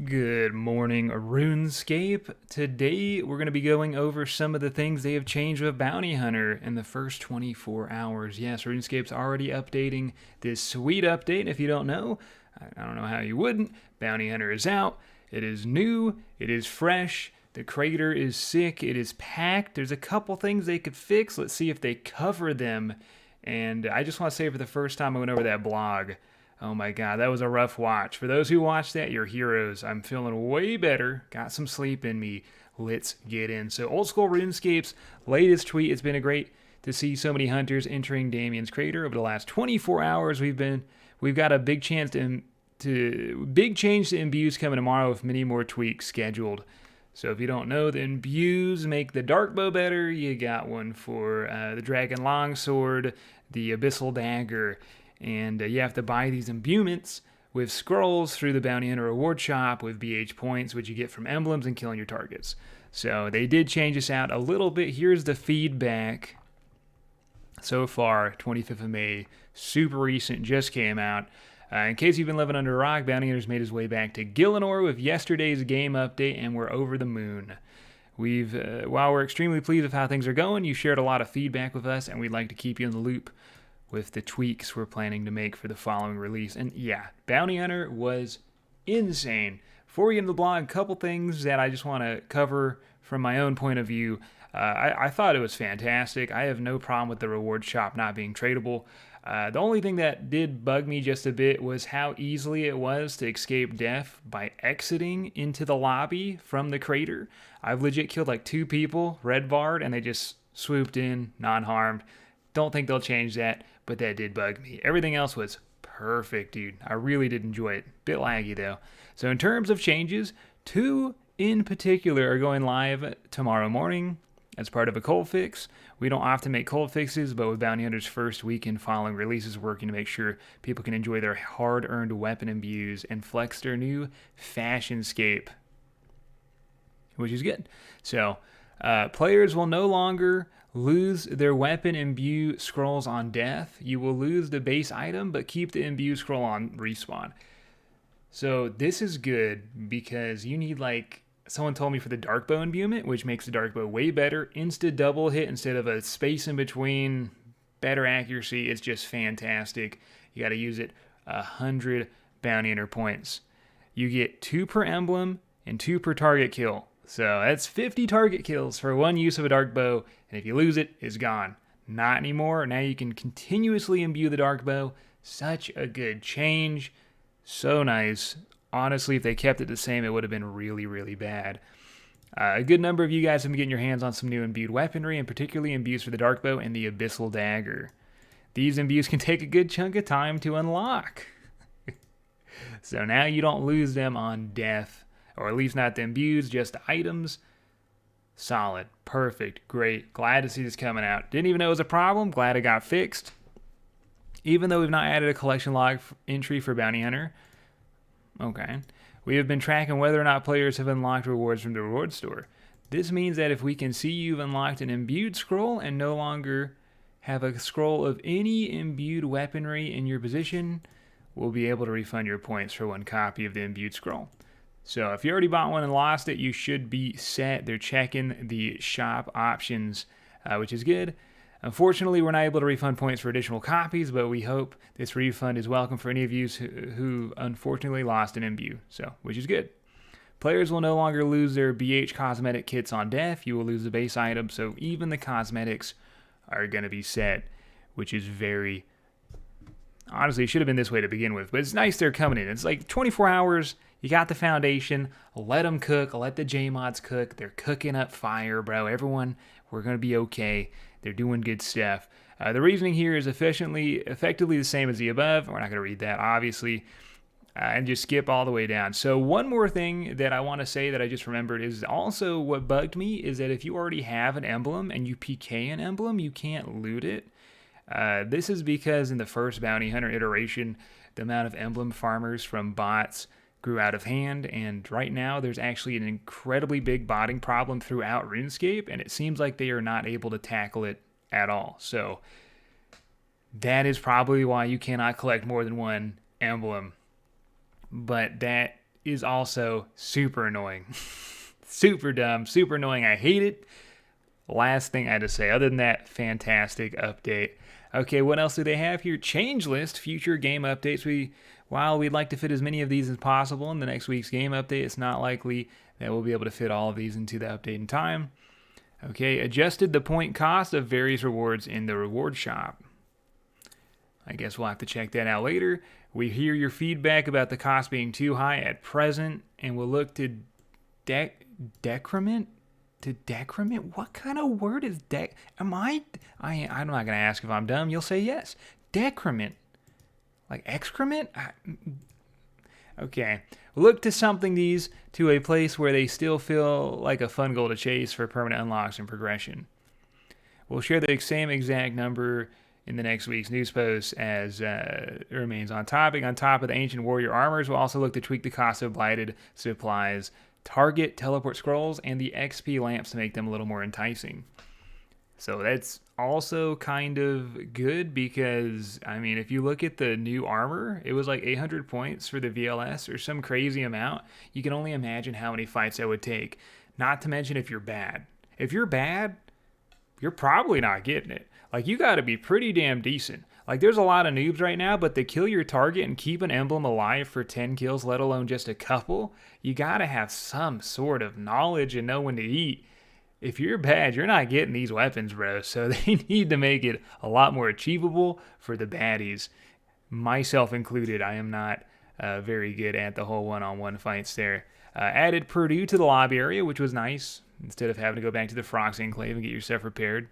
Good morning, RuneScape. Today we're going to be going over some of the things they have changed with Bounty Hunter in the first 24 hours. Yes, RuneScape's already updating this sweet update. If you don't know, I don't know how you wouldn't. Bounty Hunter is out. It is new. It is fresh. The crater is sick. It is packed. There's a couple things they could fix. Let's see if they cover them. And I just want to say for the first time I went over that blog. Oh my God, that was a rough watch. For those who watched that, you're heroes. I'm feeling way better. Got some sleep in me. Let's get in. So Oldschool Runescape's latest tweet. It's been great to see so many hunters entering Damien's crater over the last 24 hours. We've got a big change to imbues coming tomorrow with many more tweaks scheduled. So if you don't know, the imbues make the dark bow better. You got one for the dragon longsword, the abyssal dagger. And you have to buy these imbuements with scrolls through the Bounty Hunter reward shop with BH points, which you get from emblems and killing your targets. So they did change this out a little bit. Here's the feedback so far, 25th of May. Super recent, just came out. In case you've been living under a rock, Bounty Hunter's made his way back to Gillinor with yesterday's game update, and we're over the moon. While we're extremely pleased with how things are going, you shared a lot of feedback with us, and we'd like to keep you in the loop with the tweaks we're planning to make for the following release. And yeah, Bounty Hunter was insane. Before we get into the blog, a couple things that I just want to cover from my own point of view. I thought it was fantastic. I have no problem with the reward shop not being tradable. The only thing that did bug me just a bit was how easily it was to escape death by exiting into the lobby from the crater. I've legit killed like 2 people, red barred, and they just swooped in, non-harmed. Don't think they'll change that, but that did bug me. Everything else was perfect, dude. I really did enjoy it. Bit laggy, though. So in terms of changes, 2 in particular are going live tomorrow morning as part of a cold fix. We don't often make cold fixes, but with Bounty Hunter's first weekend following releases, working to make sure people can enjoy their hard-earned weapon imbues and flex their new fashionscape, which is good. So players will no longer lose their weapon imbue scrolls on death. You will lose the base item, but keep the imbue scroll on respawn. So this is good because you need, like, someone told me for the dark bow imbuement, which makes the dark bow way better. Insta double hit instead of a space in between. Better accuracy. It's just fantastic. You got to use it 100 Bounty Hunter points. You get 2 per emblem and 2 per target kill. So that's 50 target kills for 1 use of a dark bow, and if you lose it, it's gone. Not anymore. Now you can continuously imbue the dark bow. Such a good change. So nice. Honestly, if they kept it the same, it would have been really, really bad. A good number of you guys have been getting your hands on some new imbued weaponry, and particularly imbues for the dark bow and the abyssal dagger. These imbues can take a good chunk of time to unlock. So now you don't lose them on death. Or at least not the imbues, just the items. Solid. Perfect. Great. Glad to see this coming out. Didn't even know it was a problem. Glad it got fixed. Even though we've not added a collection log entry for Bounty Hunter. Okay. We have been tracking whether or not players have unlocked rewards from the reward store. This means that if we can see you've unlocked an imbued scroll and no longer have a scroll of any imbued weaponry in your position, we'll be able to refund your points for 1 copy of the imbued scroll. So if you already bought one and lost it, you should be set. They're checking the shop options, which is good. Unfortunately, we're not able to refund points for additional copies, but we hope this refund is welcome for any of you who unfortunately lost an imbue, which is good. Players will no longer lose their BH cosmetic kits on death. You will lose the base item, so even the cosmetics are going to be set, which is very... Honestly, it should have been this way to begin with, but it's nice they're coming in. It's like 24 hours... You got the foundation. Let them cook. Let the JMods cook. They're cooking up fire, bro. Everyone, we're going to be okay. They're doing good stuff. The reasoning here is effectively the same as the above. We're not going to read that, obviously. And just skip all the way down. So one more thing that I want to say that I just remembered is also what bugged me is that if you already have an emblem and you PK an emblem, you can't loot it. This is because in the first Bounty Hunter iteration, the amount of emblem farmers from bots grew out of hand, and right now there's actually an incredibly big botting problem throughout RuneScape, and it seems like they are not able to tackle it at all. So that is probably why you cannot collect more than 1 emblem. But that is also super annoying. Super dumb, super annoying. I hate it. Last thing I had to say. Other than that, fantastic update. Okay, what else do they have here? Change list, future game updates. While we'd like to fit as many of these as possible in the next week's game update, it's not likely that we'll be able to fit all of these into the update in time. Okay, adjusted the point cost of various rewards in the reward shop. I guess we'll have to check that out later. We hear your feedback about the cost being too high at present, and we'll look to decrement? To decrement? What kind of word is I'm not going to ask if I'm dumb. You'll say yes. Decrement. Like excrement? Okay. Look to something these to a place where they still feel like a fun goal to chase for permanent unlocks and progression. We'll share the same exact number in the next week's news post as it remains on topic. On top of the ancient warrior armors, we'll also look to tweak the cost of blighted supplies, target teleport scrolls, and the XP lamps to make them a little more enticing. So that's also kind of good because, I mean, if you look at the new armor, it was like 800 points for the VLS or some crazy amount. You can only imagine how many fights that would take. Not to mention if you're bad. If you're bad, you're probably not getting it. Like, you got to be pretty damn decent. Like, there's a lot of noobs right now, but to kill your target and keep an emblem alive for 10 kills, let alone just a couple, you got to have some sort of knowledge and know when to eat. If you're bad, you're not getting these weapons, bro. So they need to make it a lot more achievable for the baddies. Myself included, I am not very good at the whole one-on-one fights there. Added Purdue to the lobby area, which was nice, instead of having to go back to the Frox Enclave and get yourself repaired.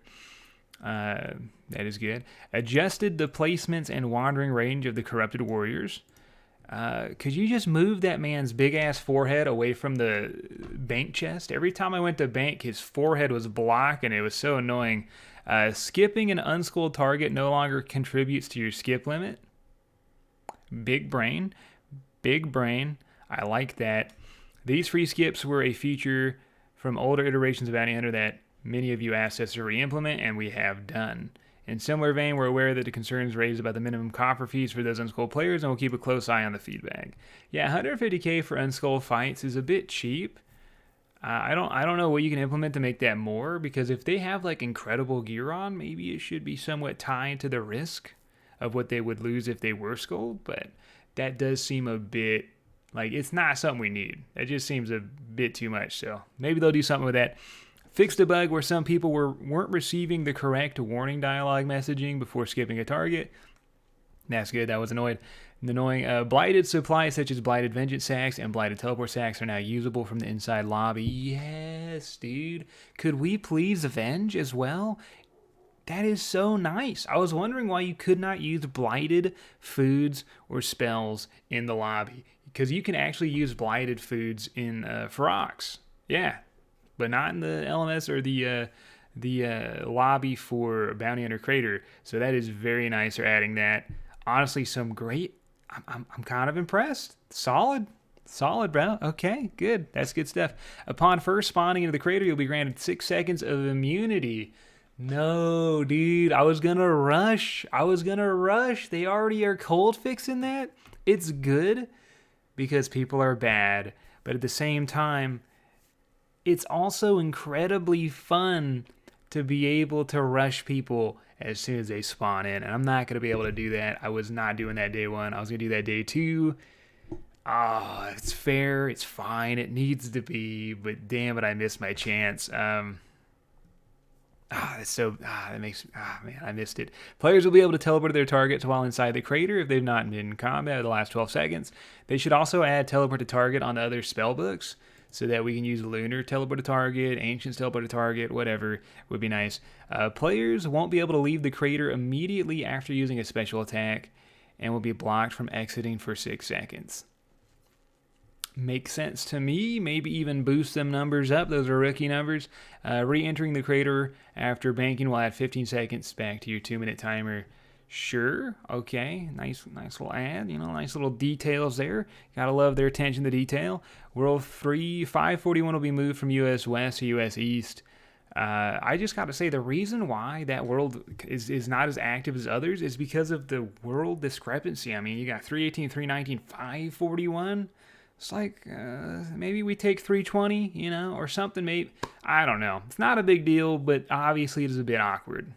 That is good. Adjusted the placements and wandering range of the corrupted warriors. Could you just move that man's big-ass forehead away from the bank chest? Every time I went to bank, his forehead was blocking. It was so annoying. Skipping an unschooled target no longer contributes to your skip limit. Big brain. Big brain. I like that. These free skips were a feature from older iterations of Bounty Hunter that many of you asked us to re-implement, and we have done. In similar vein, we're aware that the concerns raised about the minimum copper fees for those unschooled players, and we'll keep a close eye on the feedback. Yeah, 150k for unschooled fights is a bit cheap. I don't know what you can implement to make that more, because if they have like incredible gear on, maybe it should be somewhat tied to the risk of what they would lose if they were schooled, but that does seem a bit like it's not something we need. That just seems a bit too much, so maybe they'll do something with that. Fixed a bug where some people weren't receiving the correct warning dialogue messaging before skipping a target. That's good. That was annoying. Blighted supplies such as blighted vengeance sacks and blighted teleport sacks are now usable from the inside lobby. Yes, dude. Could we please avenge as well? That is so nice. I was wondering why you could not use blighted foods or spells in the lobby, because you can actually use blighted foods in Ferox. Yeah. But not in the LMS or the lobby for Bounty Hunter Crater. So that is very nice. They're adding that. Honestly, some great. I'm kind of impressed. Solid, bro. Okay, good. That's good stuff. Upon first spawning into the crater, you'll be granted 6 seconds of immunity. No, dude. I was gonna rush. They already are cold fixing that. It's good because people are bad, but at the same time, it's also incredibly fun to be able to rush people as soon as they spawn in. And I'm not going to be able to do that. I was not doing that day 1. I was going to do that day 2. It's fair. It's fine. It needs to be. But damn it, I missed my chance. That makes... man, I missed it. Players will be able to teleport to their targets while inside the crater if they've not been in combat the last 12 seconds. They should also add teleport to target on other spell books, so that we can use Lunar teleport to target, Ancients teleport to target, whatever would be nice. Players won't be able to leave the crater immediately after using a special attack and will be blocked from exiting for 6 seconds. Makes sense to me. Maybe even boost them numbers up. Those are rookie numbers. Re-entering the crater after banking will add 15 seconds back to your 2-minute timer. Sure. Okay. Nice little ad. Nice little details there. Gotta love their attention to detail. World 541 will be moved from US West to US East. I just gotta say, the reason why that world is not as active as others is because of the world discrepancy. I mean, you got 318, 319, 541. It's like, maybe we take 320, or something. Maybe, I don't know. It's not a big deal, but obviously it is a bit awkward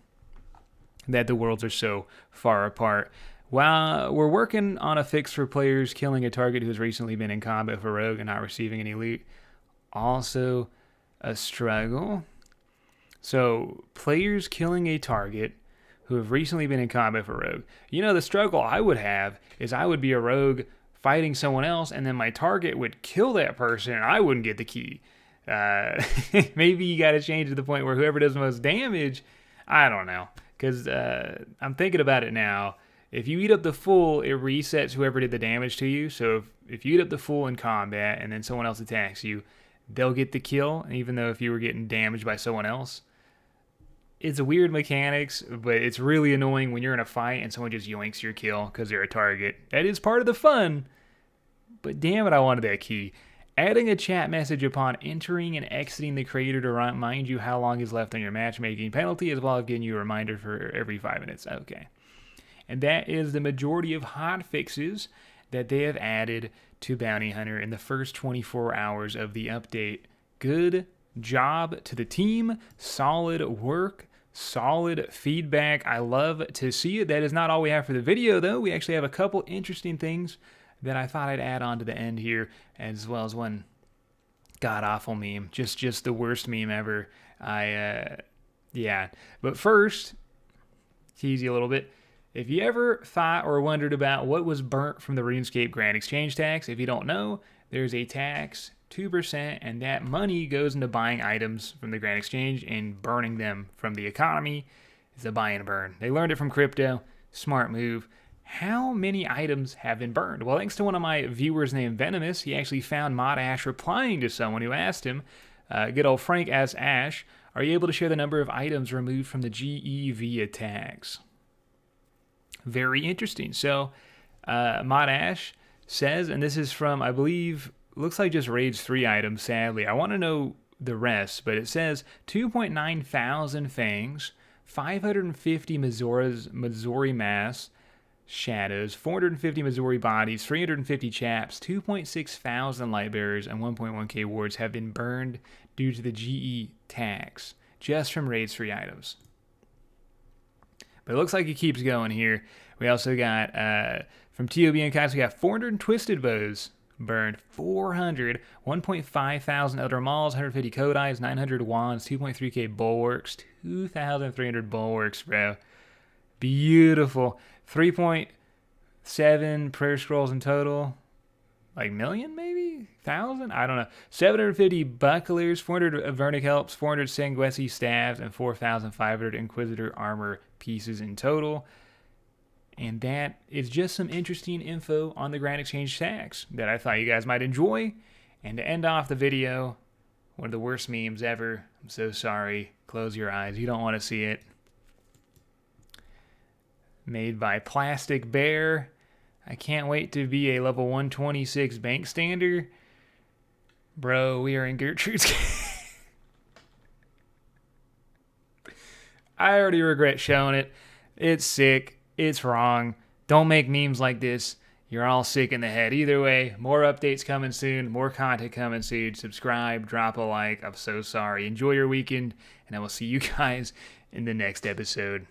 that the worlds are so far apart. While we're working on a fix for players killing a target who has recently been in combat for rogue and not receiving any loot, also a struggle. So, players killing a target who have recently been in combat for rogue. The struggle I would have is I would be a rogue fighting someone else, and then my target would kill that person, and I wouldn't get the key. Maybe you got to change to the point where whoever does the most damage, I don't know. Because I'm thinking about it now. If you eat up the full, it resets whoever did the damage to you. So if you eat up the full in combat and then someone else attacks you, they'll get the kill, even though if you were getting damaged by someone else. It's weird mechanics, but it's really annoying when you're in a fight and someone just yoinks your kill because they're a target. That is part of the fun, but damn it, I wanted that key. Adding a chat message upon entering and exiting the creator to remind you how long is left on your matchmaking penalty, as well as giving you a reminder for every 5 minutes. Okay. And that is the majority of hot fixes that they have added to Bounty Hunter in the first 24 hours of the update. Good job to the team. Solid work. Solid feedback. I love to see it. That is not all we have for the video, though. We actually have a couple interesting things that I thought I'd add on to the end here, as well as one god-awful meme. Just the worst meme ever. Yeah. But first, tease you a little bit. If you ever thought or wondered about what was burnt from the RuneScape Grand Exchange tax, if you don't know, there's a tax, 2%, and that money goes into buying items from the Grand Exchange and burning them from the economy. It's a buy and burn. They learned it from crypto. Smart move. How many items have been burned? Well, thanks to one of my viewers named Venomous, he actually found Mod Ash replying to someone who asked him, good old Frank asks Ash, are you able to share the number of items removed from the GEV attacks? Very interesting. So, Mod Ash says, and this is from, I believe, looks like just Raids 3 items, sadly. I want to know the rest, but it says 2.9 thousand fangs, 550 Missouri mass shadows, 450 Missouri bodies, 350 chaps, 2.6 thousand light bearers, and 1.1k wards have been burned due to the GE tax, just from Raids 3 items. But it looks like it keeps going here. We also got, from TOB and Kites, we got 400 twisted bows burned, 400, 1.5 thousand Elder Mauls, 150 Kodais, 900 wands, 2.3k bulwarks, 2,300 bulwarks, bro. Beautiful. 3.7 prayer scrolls in total. Like million, maybe? 1,000? I don't know. 750 bucklers, 400 Vernic helps, 400 Sanguesi staves, and 4,500 Inquisitor armor pieces in total. And that is just some interesting info on the Grand Exchange tax that I thought you guys might enjoy. And to end off the video, one of the worst memes ever. I'm so sorry. Close your eyes. You don't want to see it. Made by Plastic Bear. I can't wait to be a level 126 bank stander. Bro, we are in Gertrude's. I already regret showing it. It's sick. It's wrong. Don't make memes like this. You're all sick in the head. Either way, more updates coming soon. More content coming soon. Subscribe. Drop a like. I'm so sorry. Enjoy your weekend. And I will see you guys in the next episode.